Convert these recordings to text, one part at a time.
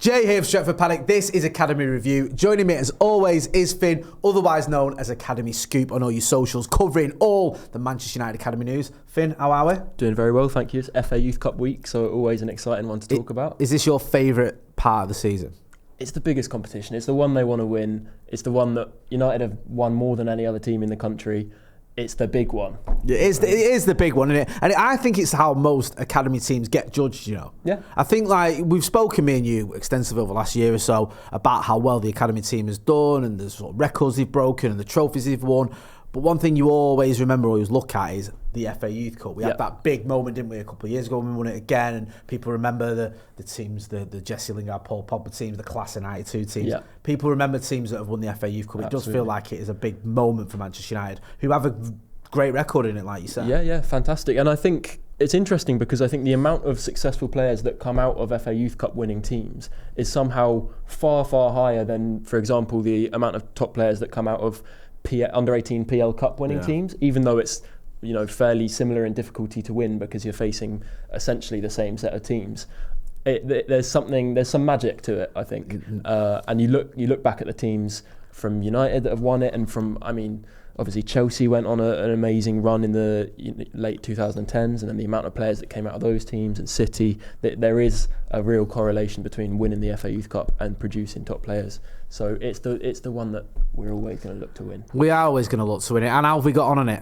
Jay here for Stretford Paddock. This is Academy Review. Joining me as always is Finn, otherwise known as Academy Scoop on all your socials, covering all the Manchester United Academy news. Finn, how are we? Doing very well, thank you. It's FA Youth Cup week, so always an exciting one to talk about. Is this your favourite part of the season? It's the biggest competition. It's the one they want to win. It's the one that United have won more than any other team in the country. It's the big one. It is the big one, isn't it? And I think it's how most academy teams get judged, you know. Yeah. I think, like, we've spoken, me and you, extensively over the last year or so about how well the academy team has done and the sort of records they've broken and the trophies they've won. But one thing you always remember, always look at, is the FA Youth Cup. We had that big moment, didn't we, a couple of years ago when we won it again, and people remember the teams, the Jesse Lingard, Paul Pogba teams, the Class of 92 teams. Yeah. People remember teams that have won the FA Youth Cup. Absolutely. It does feel like it is a big moment for Manchester United, who have a great record in it, like you said. Yeah, fantastic. And I think it's interesting because I think the amount of successful players that come out of FA Youth Cup winning teams is somehow far, far higher than, for example, the amount of top players that come out of under 18 PL Cup winning teams, even though it's fairly similar in difficulty to win because you're facing essentially the same set of teams. There's some magic to it, I think. And you look back at the teams from United that have won it, and from, obviously Chelsea went on an amazing run in the late 2010s, and then the amount of players that came out of those teams, and City, there is a real correlation between winning the FA Youth Cup and producing top players. So it's the one that we're always going to look to win. We are always going to look to win it. And how have we got on it?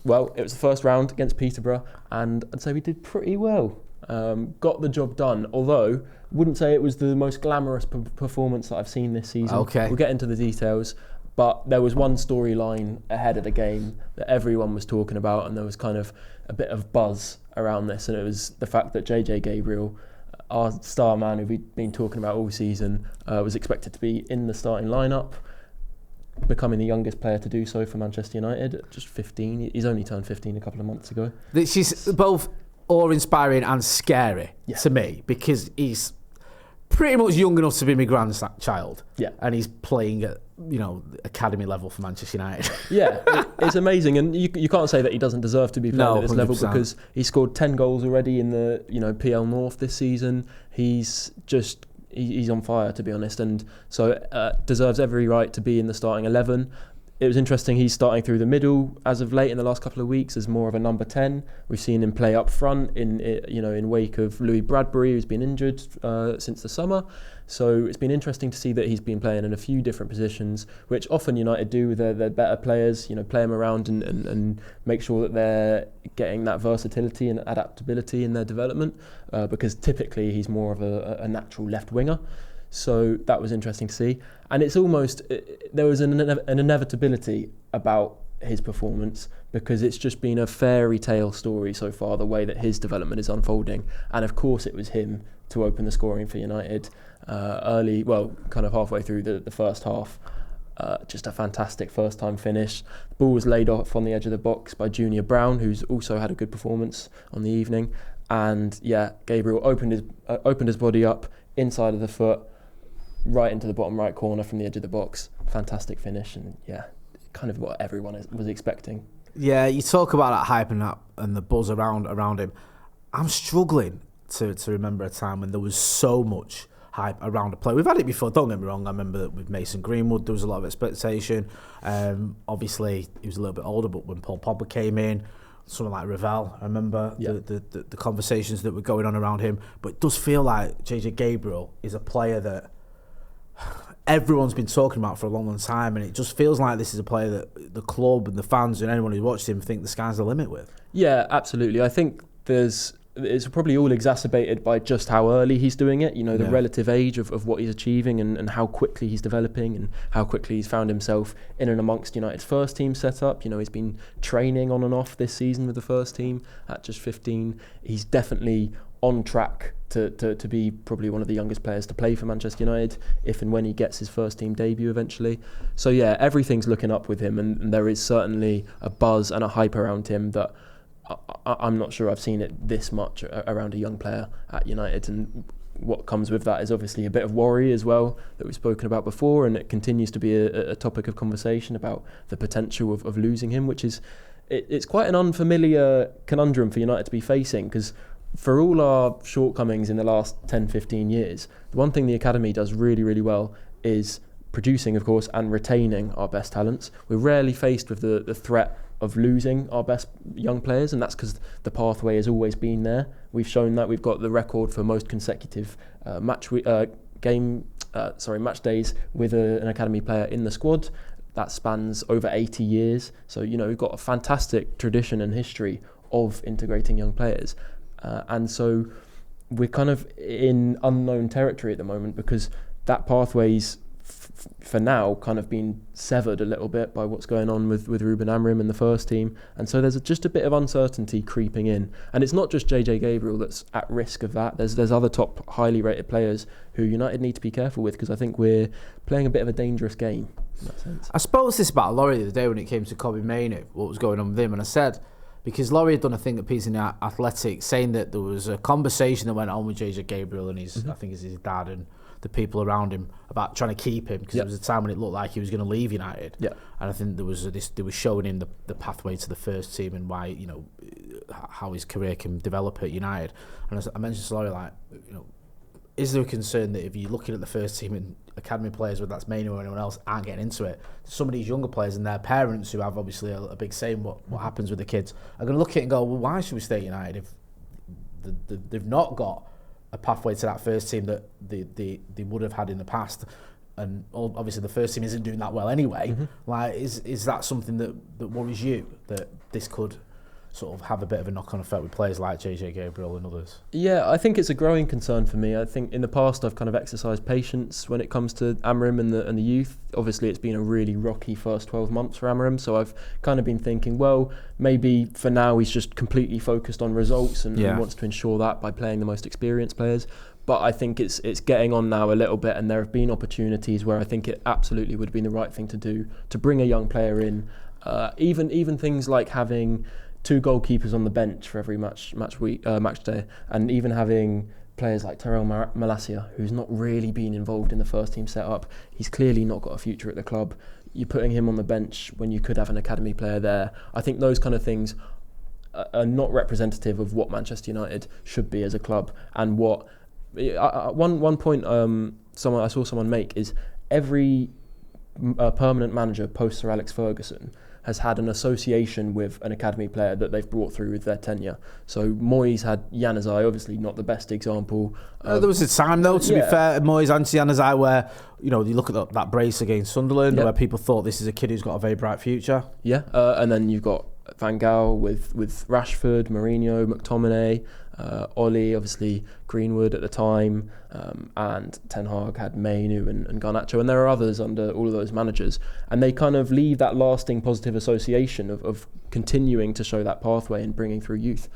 Well, it was the first round against Peterborough, and I'd say we did pretty well. Got the job done, although wouldn't say it was the most glamorous performance that I've seen this season. Okay. We'll get into the details. But there was one storyline ahead of the game that everyone was talking about, and there was kind of a bit of buzz around this, and it was the fact that Gabriel, our star man who we've been talking about all season, was expected to be in the starting lineup, becoming the youngest player to do so for Manchester United at just 15. He's only turned 15 a couple of months ago. This is both awe-inspiring and scary to me, because he's pretty much young enough to be my grandchild. Yeah. And he's playing at, academy level for Manchester United. Yeah, it's amazing. And you can't say that he doesn't deserve to be playing at this 100%. Level, because he scored 10 goals already in the PL North this season. He's on fire, to be honest. And so deserves every right to be in the starting 11. It was interesting, he's starting through the middle as of late in the last couple of weeks as more of a number 10. We've seen him play up front in wake of Louis Bradbury, who's been injured since the summer. So it's been interesting to see that he's been playing in a few different positions, which often United do with their better players, play them around and make sure that they're getting that versatility and adaptability in their development, because typically he's more of a natural left winger. So that was interesting to see. And it's almost, there was an inevitability about his performance, because it's just been a fairy tale story so far, the way that his development is unfolding. And of course it was him to open the scoring for United early, kind of halfway through the first half. Just a fantastic first time finish. The ball was laid off on the edge of the box by Junior Brown, who's also had a good performance on the evening. And Gabriel opened his body up inside of the foot, right into the bottom right corner from the edge of the box. Fantastic finish, and kind of what everyone was expecting. Yeah, you talk about that hype and the buzz around him. I'm struggling to remember a time when there was so much hype around a player. We've had it before, don't get me wrong. I remember that with Mason Greenwood, there was a lot of expectation. Obviously, he was a little bit older, but when Paul Pogba came in, someone like Ravel, I remember the conversations that were going on around him. But it does feel like JJ Gabriel is a player that everyone's been talking about for a long, long time, and it just feels like this is a player that the club and the fans and anyone who watched him think the sky's the limit with. Yeah, absolutely. I think it's probably all exacerbated by just how early he's doing it, the relative age of what he's achieving and how quickly he's developing and how quickly he's found himself in and amongst United's first team setup. He's been training on and off this season with the first team at just 15. He's definitely on track to be probably one of the youngest players to play for Manchester United if and when he gets his first team debut eventually. So everything's looking up with him, and there is certainly a buzz and a hype around him that I'm not sure I've seen it this much around a young player at United. And what comes with that is obviously a bit of worry as well that we've spoken about before, and it continues to be a topic of conversation about the potential of losing him, which is it's quite an unfamiliar conundrum for United to be facing, because for all our shortcomings in the last 10, 15 years, the one thing the academy does really, really well is producing, of course, and retaining our best talents. We're rarely faced with the threat of losing our best young players, and that's because the pathway has always been there. We've shown that. We've got the record for most consecutive match days with an academy player in the squad. That spans over 80 years. So, we've got a fantastic tradition and history of integrating young players. And so we're kind of in unknown territory at the moment, because that pathway's for now kind of been severed a little bit by what's going on with Ruben Amorim and the first team. And so there's just a bit of uncertainty creeping in. And it's not just JJ Gabriel that's at risk of that. There's other top highly rated players who United need to be careful with, because I think we're playing a bit of a dangerous game in that sense. I spoke this about Laurie the other day when it came to Kobbie Mainoo, what was going on with him, and I said, because Laurie had done a thing at piece in the Athletic saying that there was a conversation that went on with JJ Gabriel and his, I think it's his dad and the people around him about trying to keep him, because there was a time when it looked like he was going to leave United. And I think there was they were showing him the pathway to the first team and why, how his career can develop at United. And I mentioned to Laurie, like, is there a concern that if you're looking at the first team and academy players, whether that's Mainoo or anyone else, aren't getting into it, some of these younger players and their parents, who have obviously a big say in what happens with the kids, are going to look at it and go, well, why should we stay at United if they've not got a pathway to that first team that they would have had in the past? And obviously the first team isn't doing that well anyway. Like, is that something that worries you, that this could sort of have a bit of a knock-on effect with players like JJ Gabriel and others? Yeah, I think it's a growing concern for me. I think in the past I've kind of exercised patience when it comes to Amorim and the youth. Obviously it's been a really rocky first 12 months for Amorim, so I've kind of been thinking, well, maybe for now he's just completely focused on results and wants to ensure that by playing the most experienced players. But I think it's getting on now a little bit, and there have been opportunities where I think it absolutely would have been the right thing to do, to bring a young player in. Even things like having 2 goalkeepers on the bench for every match day, and even having players like Terrell Malacia, who's not really been involved in the first team setup. He's clearly not got a future at the club. You're putting him on the bench when you could have an academy player there. I think those kind of things are not representative of what Manchester United should be as a club. And what one point I saw someone make is every permanent manager post Sir Alex Ferguson has had an association with an academy player that they've brought through with their tenure. So Moyes had Januzaj, obviously not the best example. There was a time though, to be fair, Moyes and Januzaj, where you look at that brace against Sunderland, where people thought this is a kid who's got a very bright future. And then you've got Van Gaal with Rashford, Mourinho, McTominay, Ollie, obviously Greenwood at the time, and Ten Hag had Mainoo and Garnacho, and there are others under all of those managers, and they kind of leave that lasting positive association of continuing to show that pathway and bringing through youth.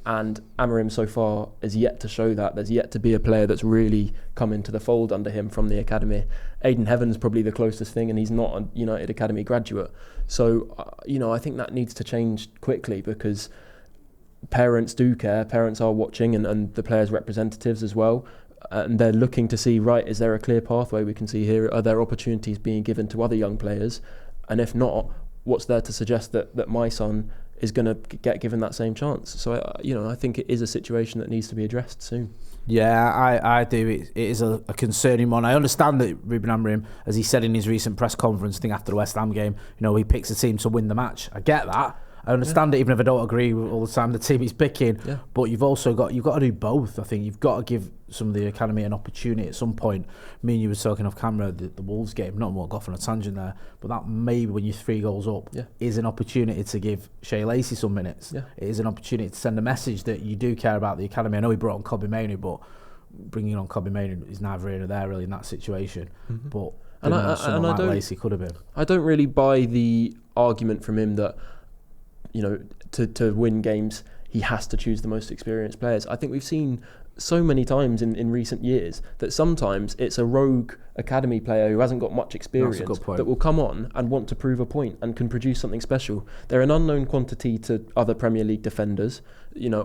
And Amorim so far is yet to show that. There's yet to be a player that's really come into the fold under him from the academy. Aidan Heaven's probably the closest thing, and he's not a United Academy graduate. So, I think that needs to change quickly, because parents do care. Parents are watching, and the players' representatives as well. And they're looking to see, right, is there a clear pathway we can see here? Are there opportunities being given to other young players? And if not, what's there to suggest that my son is going to get given that same chance? So, I think it is a situation that needs to be addressed soon. Yeah, I do. It is a concerning one. I understand that Ruben Amorim, as he said in his recent press conference thing after the West Ham game, he picks a team to win the match. I get that. I understand it, even if I don't agree with all the time the team he's picking. But you've got to do both. I think you've got to give some of the academy an opportunity at some point. Me and you were talking off camera the Wolves game. Not more off on a tangent there, but that maybe when you're 3 goals up is an opportunity to give Shea Lacey some minutes. It is an opportunity to send a message that you do care about the academy. I know he brought on Kobbie Mainoo, but bringing on Kobbie Mainoo is neither here nor there really in that situation. But someone like Lacey could have been. I don't really buy the argument from him that to win games he has to choose the most experienced players. I think we've seen so many times in recent years that sometimes it's a rogue academy player who hasn't got much experience that will come on and want to prove a point and can produce something special. They're an unknown quantity to other Premier League defenders.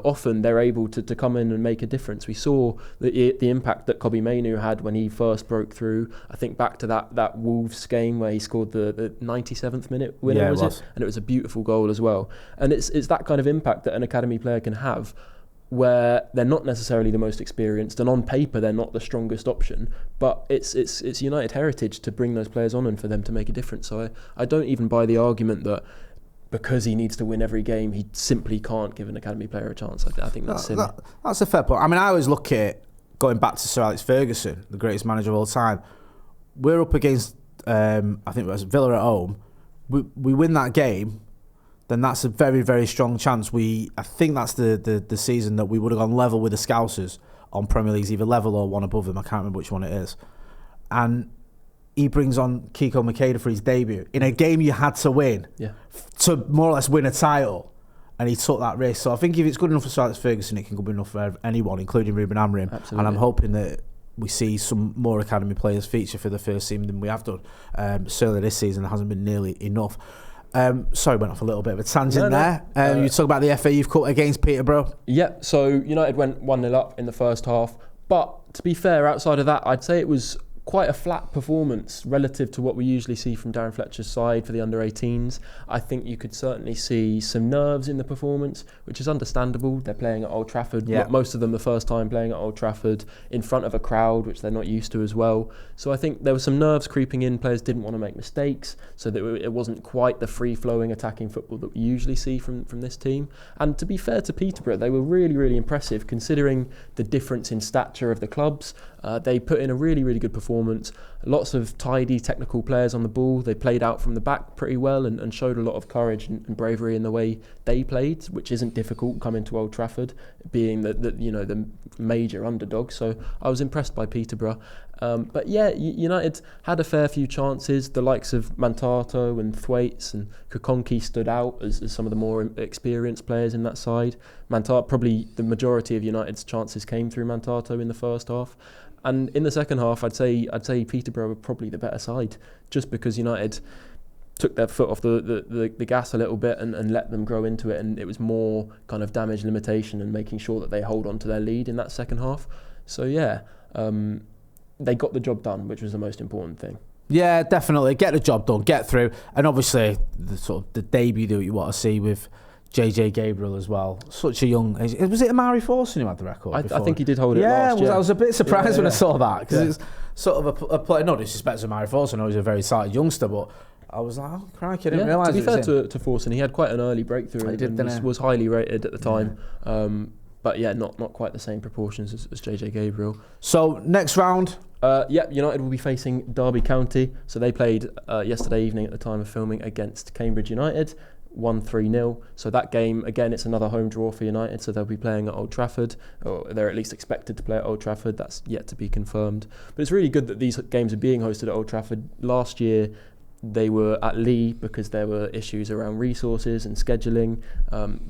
Often they're able to come in and make a difference. We saw the impact that Kobbie Mainoo had when he first broke through. I think back to that Wolves game where he scored the 97th minute winner, was it? And it was a beautiful goal as well. And it's that kind of impact that an academy player can have where they're not necessarily the most experienced, and on paper they're not the strongest option, but it's United heritage to bring those players on and for them to make a difference. So I don't even buy the argument that because he needs to win every game, he simply can't give an academy player a chance. I think that's silly. That's a fair point. I mean, I always look at, going back to Sir Alex Ferguson, the greatest manager of all time, we're up against, I think it was Villa at home, we win that game, then that's a very, very strong chance. I think that's the season that we would have gone level with the Scousers on Premier League's, either level or one above them. I can't remember which one it is. And he brings on Kiko Makeda for his debut in a game you had to win, to more or less win a title, and he took that risk. So I think if it's good enough for Sir Alex Ferguson, it can be enough for anyone, including Ruben Amorim. Absolutely. And I'm hoping that we see some more academy players feature for the first team than we have done. Certainly this season there hasn't been nearly enough. Sorry, went off a little bit of a tangent there. You talk about the FA Youth Cup against Peterborough. Yeah, so United went 1-0 up in the first half. But to be fair, outside of that, I'd say it was quite a flat performance relative to what we usually see from Darren Fletcher's side for the under-18s. I think you could certainly see some nerves in the performance, which is understandable. They're playing at Old Trafford, most of them the first time playing at Old Trafford, in front of a crowd, which they're not used to as well. So I think there was some nerves creeping in. Players didn't want to make mistakes, so that it wasn't quite the free-flowing attacking football that we usually see from this team. And to be fair to Peterborough, they were really, really impressive, considering the difference in stature of the clubs. They put in a really, really good performance. Lots of tidy technical players on the ball. They played out from the back pretty well and showed a lot of courage and bravery in the way they played, which isn't difficult coming to Old Trafford, being the major underdog. So I was impressed by Peterborough. But yeah, United had a fair few chances. The likes of Mantato and Thwaites and Kukonki stood out as some of the more experienced players in that side. Mantato, probably the majority of United's chances came through Mantato in the first half. And in the second half, I'd say Peterborough were probably the better side, just because United took their foot off the gas a little bit and let them grow into it, and it was more kind of damage limitation and making sure that they hold on to their lead in that second half. So yeah, they got the job done, which was the most important thing. Yeah, definitely. Get the job done, get through, and obviously the debut that you want to see with JJ Gabriel as well. Such a young age. Was it Amari Forson who had the record? I think he did hold it last year. I was a bit surprised when I saw that, because it's sort of a player, no disrespect to Amari Forson, I know he's a very sighted youngster, but I was like, oh, crikey, I didn't realise. To be fair to Forson, he had quite an early breakthrough and was highly rated at the time. But yeah, not quite the same proportions as JJ Gabriel. So next round, United will be facing Derby County. So they played yesterday evening at the time of filming against Cambridge United. 1-3-0. So that game, again, it's another home draw for United, so they'll be playing at Old Trafford, or they're at least expected to play at Old Trafford. That's yet to be confirmed. But it's really good that these games are being hosted at Old Trafford. Last year, they were at Lee because there were issues around resources and scheduling.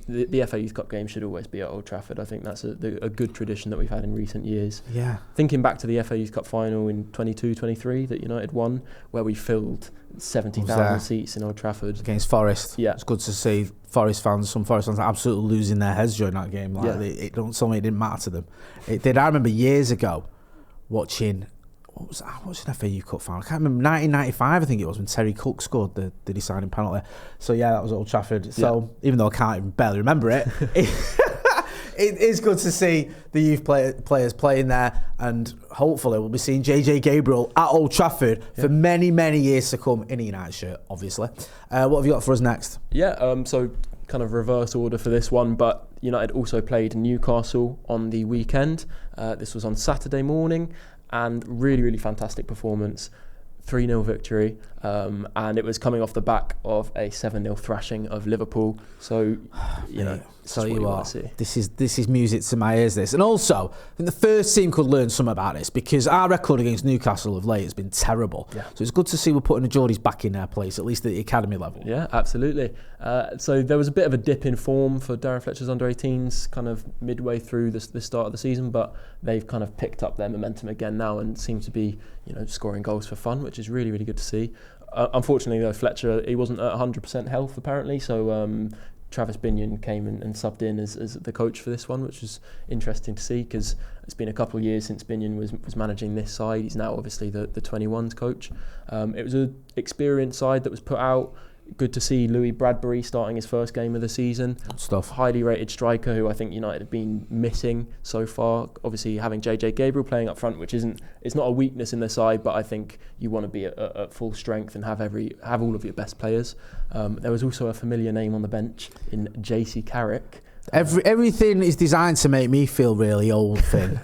The FA Youth Cup game should always be at Old Trafford. I think that's a good tradition that we've had in recent years. Yeah. Thinking back to the FA Youth Cup final in 22-23 that United won, where we filled 70,000 seats in Old Trafford. Against Forest. Yeah. It's good to see some Forest fans absolutely losing their heads during that game. It didn't matter to them. It did. I remember years ago watching... What was an FA Youth Cup final? I can't remember. 1995, I think it was, when Terry Cook scored the deciding penalty. So yeah, that was Old Trafford. So even though I can't even barely remember it, it is good to see the youth players playing there, and hopefully we'll be seeing JJ Gabriel at Old Trafford for many, many years to come in a United shirt, obviously. What have you got for us next? So kind of reverse order for this one, but United also played Newcastle on the weekend. This was on Saturday morning. And really, really fantastic performance. 3-0 victory. And it was coming off the back of a 7-0 thrashing of Liverpool. So, tell you what, this is music to my ears, this. And also, I think the first team could learn something about this, because our record against Newcastle of late has been terrible. Yeah. So it's good to see we're putting the Geordies back in their place, at least at the academy level. Yeah, absolutely. So there was a bit of a dip in form for Darren Fletcher's under-18s kind of midway through the start of the season, but they've kind of picked up their momentum again now and seem to be scoring goals for fun, which is really, really good to see. Unfortunately, though, Fletcher, he wasn't at 100% health, apparently, so Travis Binion came and subbed in as the coach for this one, which was interesting to see, because it's been a couple of years since Binion was managing this side. He's now obviously the 21s coach. It was an experienced side that was put out. Good to see Louis Bradbury starting his first game of the season. Good stuff. Highly rated striker who I think United have been missing so far. Obviously having Gabriel playing up front, which it's not a weakness in the side, but I think you want to be at full strength and have all of your best players. There was also a familiar name on the bench in Jacey Carrick. Everything is designed to make me feel really old, Finn.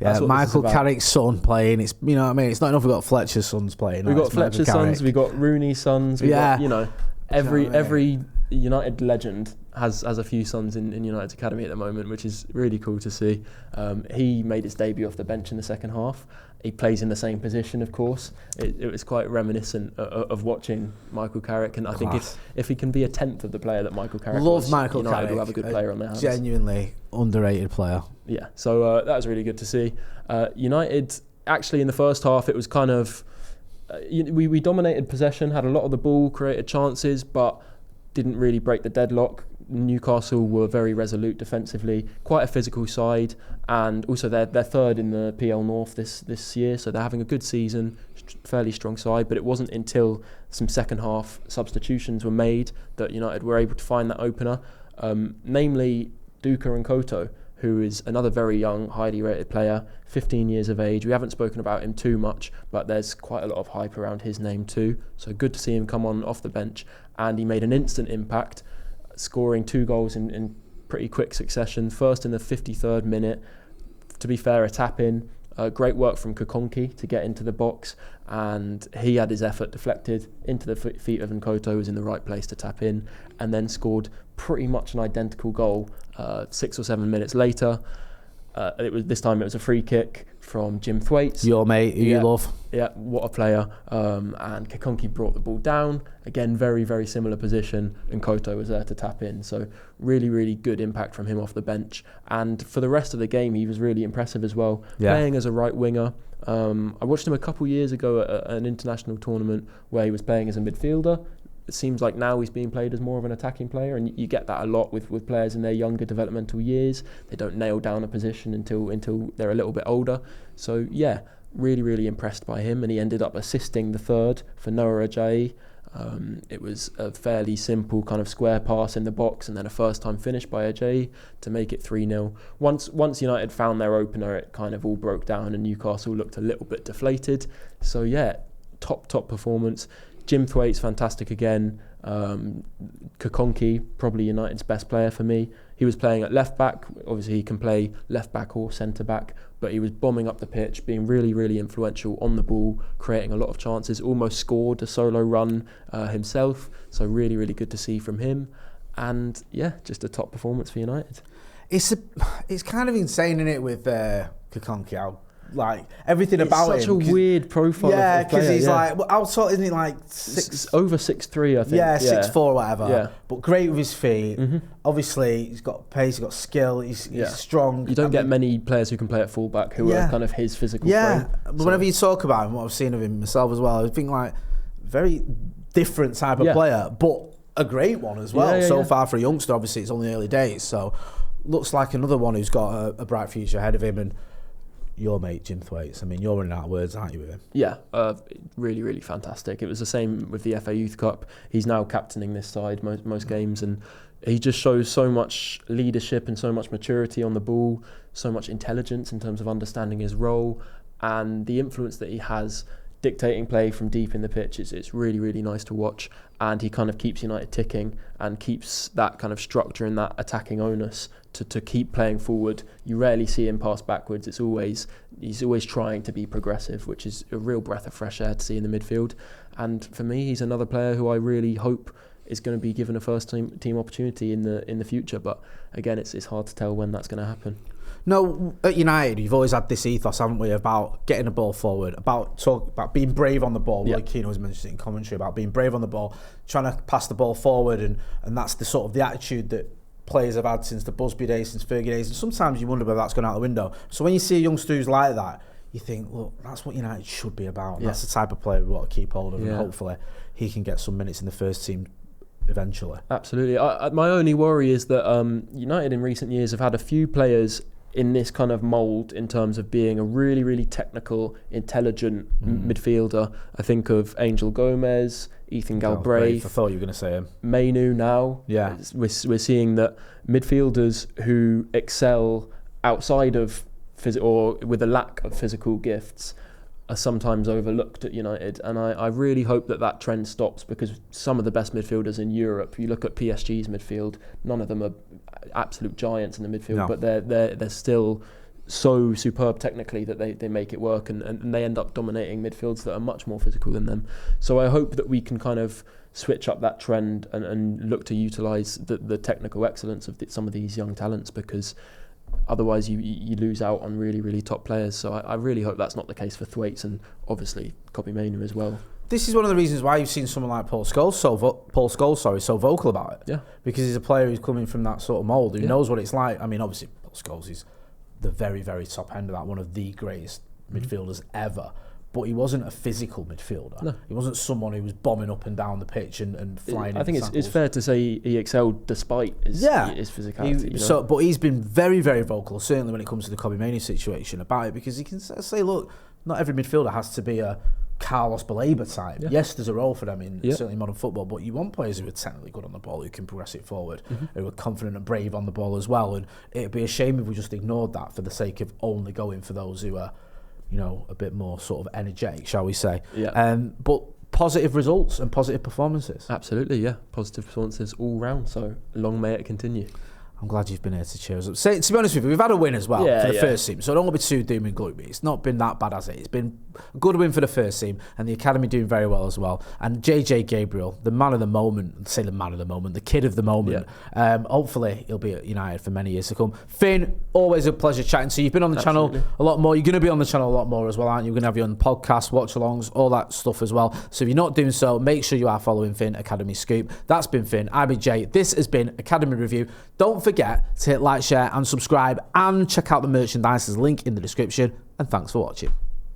Yeah, Michael Carrick's son playing. It's, you know what I mean. It's not enough we've got Fletcher's sons playing. We've got Fletcher's sons. We've got Rooney's sons. We've got, you know, every United legend has a few sons in United's academy at the moment, which is really cool to see. He made his debut off the bench in the second half. He plays in the same position, of course. It was quite reminiscent of watching Michael Carrick, and I think if he can be a tenth of the player that Michael Carrick was, Michael United Carrick, will have a good player on their hands. Genuinely underrated player. Yeah, so that was really good to see. United, actually in the first half, it was kind of... we dominated possession, had a lot of the ball, created chances, but didn't really break the deadlock. Newcastle were very resolute defensively, quite a physical side, and also they're third in the PL North this year, so they're having a good season, fairly strong side. But it wasn't until some second half substitutions were made that United were able to find that opener, namely Duka and Koto, who is another very young, highly rated player, 15 years of age. We haven't spoken about him too much, but there's quite a lot of hype around his name too. So good to see him come on off the bench, and he made an instant impact, scoring 2 goals in pretty quick succession. First in the 53rd minute, to be fair, a tap-in. Great work from Kakonki to get into the box, and he had his effort deflected into the feet of Nkoto, who was in the right place to tap in, and then scored pretty much an identical goal 6 or 7 minutes later. This time it was a free kick from Jim Thwaites. Your mate, who you love. Yeah, what a player. And Kakonki brought the ball down. Again, very, very similar position, and Koto was there to tap in. So really, really good impact from him off the bench. And for the rest of the game, he was really impressive as well, playing as a right winger. I watched him a couple years ago at an international tournament where he was playing as a midfielder. It seems like now he's being played as more of an attacking player, and you get that a lot with players in their younger developmental years. They don't nail down a position until they're a little bit older. So yeah, really, really impressed by him, and he ended up assisting the third for Noah Ajayi. It was a fairly simple kind of square pass in the box, and then a first-time finish by Ajayi to make it 3-0. Once United found their opener, it kind of all broke down, and Newcastle looked a little bit deflated. So yeah, top performance. Jim Thwaites, fantastic again. Kakonki, probably United's best player for me. He was playing at left back. Obviously, he can play left back or centre back, but he was bombing up the pitch, being really, really influential on the ball, creating a lot of chances. Almost scored a solo run himself. So really, really good to see from him. And yeah, just a top performance for United. It's kind of insane, isn't it, with Kakonki? How, like, everything about him. It's such a weird profile. Yeah, because he's like, well, how tall, isn't he, like over 6'3", I think. Yeah, 6'4", whatever. Yeah. But great with his feet. Mm-hmm. Obviously, he's got pace, he's got skill, he's strong. You don't get many players who can play at fullback who are kind of his physical frame. Yeah, but whenever you talk about him, what I've seen of him myself as well, I think like very different type of player, but a great one as well. Far for a youngster, obviously it's only early days, so looks like another one who's got a bright future ahead of him. And your mate Jim Thwaites, I mean, you're running out of words, aren't you, with him? Yeah, really, really fantastic. It was the same with the FA Youth Cup. He's now captaining this side most games, and he just shows so much leadership and so much maturity on the ball, so much intelligence in terms of understanding his role, and the influence that he has dictating play from deep in the pitch. It's really, really nice to watch, and he kind of keeps United ticking and keeps that kind of structure and that attacking onus to keep playing forward. You rarely see him pass backwards. He's always trying to be progressive, which is a real breath of fresh air to see in the midfield. And for me, he's another player who I really hope is going to be given a first team opportunity in the future. But again, it's hard to tell when that's going to happen. No, at United, you've always had this ethos, haven't we, about getting the ball forward, about being brave on the ball. Like Keane always mentioned it in commentary, about being brave on the ball, trying to pass the ball forward, and that's the sort of the attitude that players have had since the Busby days, since Fergie days, and sometimes you wonder whether that's gone out the window. So when you see a youngster who's like that, you think, well, that's what United should be about. And that's the type of player we want to keep hold of, and hopefully he can get some minutes in the first team eventually. Absolutely. My only worry is that United in recent years have had a few players in this kind of mould in terms of being a really, really technical, intelligent midfielder. I think of Angel Gomez, Ethan Galbraith. I thought you were going to say him. Mainu now. Yeah. We're seeing that midfielders who excel outside of or with a lack of physical gifts are sometimes overlooked at United, and I really hope that trend stops, because some of the best midfielders in Europe, you look at PSG's midfield, none of them are absolute giants in the midfield, but they're still so superb technically that they make it work, and they end up dominating midfields that are much more physical than them. So I hope that we can kind of switch up that trend and look to utilise the technical excellence of some of these young talents, because otherwise you lose out on really, really top players. So I really hope that's not the case for Thwaites, and obviously Kobbie Mainoo as well. This is one of the reasons why you've seen someone like Paul Scholes so vocal about it. Yeah. Because he's a player who's coming from that sort of mould, who knows what it's like. I mean, obviously Paul Scholes is the very, very top end of that, one of the greatest midfielders ever. But he wasn't a physical midfielder. No. He wasn't someone who was bombing up and down the pitch and flying. I think it's fair to say he excelled despite his physicality. But he's been very, very vocal, certainly when it comes to the Kobbie Mainoo situation, about it, because he can say, look, not every midfielder has to be a Carlos Baleba type. Yeah. Yes, there's a role for them in certainly modern football, but you want players who are technically good on the ball, who can progress it forward, who are confident and brave on the ball as well. And it'd be a shame if we just ignored that for the sake of only going for those who are, a bit more sort of energetic, shall we say. Yeah. But positive results and positive performances. Absolutely, yeah. Positive performances all round, so long may it continue. I'm glad you've been here to cheer us up. To be honest with you, we've had a win as well for the first team, so I don't want to be too doom and gloomy. It's not been that bad, has it? It's been a good win for the first team, and the academy doing very well as well. And JJ Gabriel, the man of the moment, the kid of the moment. Hopefully he'll be at United for many years to come. Finn, always a pleasure chatting to you. You've been on the channel a lot more. You're going to be on the channel a lot more as well, aren't you? We're going to have you on podcast, watch-alongs, all that stuff as well. So if you're not doing so, make sure you are following Finn Academy Scoop. That's been Finn. I've been Jay. This has been Academy Review. Don't forget to hit like, share and subscribe, and check out the merchandise. There's a link in the description, and thanks for watching.